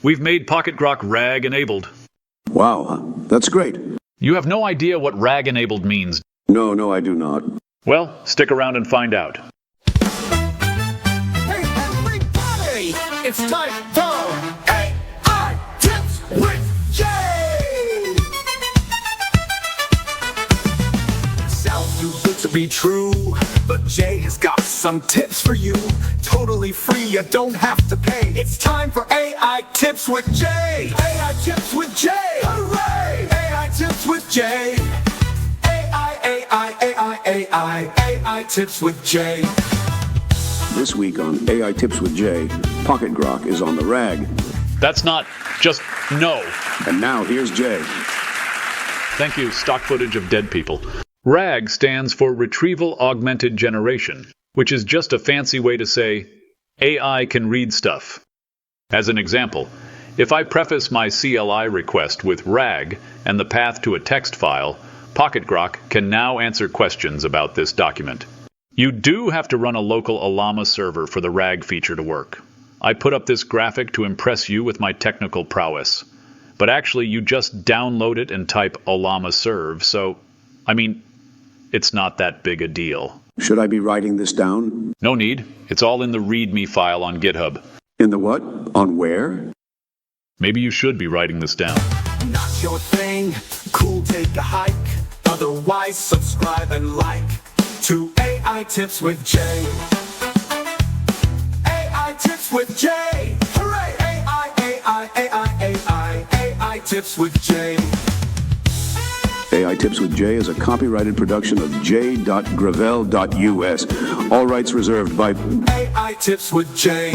We've made PocketGroq RAG enabled. Wow, that's great. You have no idea what RAG enabled means. No, I do not. Well, stick around and find out. Hey everybody, it's time for AI Tips with Jay! Sounds too good to be true, but Jay has got some tips for you. Totally free, you don't have to pay. It's time for AI Tips with Jay! AI Tips with Jay! Hooray! AI Tips with Jay! AI Tips with Jay. This week on AI Tips with Jay, PocketGroq is on the RAG. That's not just no. And now here's Jay. Thank you, stock footage of dead people. RAG stands for Retrieval-Augmented Generation, which is just a fancy way to say AI can read stuff. As an example, if I preface my CLI request with RAG and the path to a text file, PocketGroq can now answer questions about this document. You do have to run a local Ollama server for the RAG feature to work. I put up this graphic to impress you with my technical prowess. But actually, you just download it and type Ollama serve, so, it's not that big a deal. Should I be writing this down? No need. It's all in the README file on GitHub. In the what? On where? Maybe you should be writing this down. Not your thing, cool, take a hike. Otherwise, subscribe and like to AI Tips with Jay. AI Tips with Jay. Hooray! AI Tips with Jay. AI Tips with Jay is a copyrighted production of j.gravel.us. All rights reserved by AI Tips with Jay.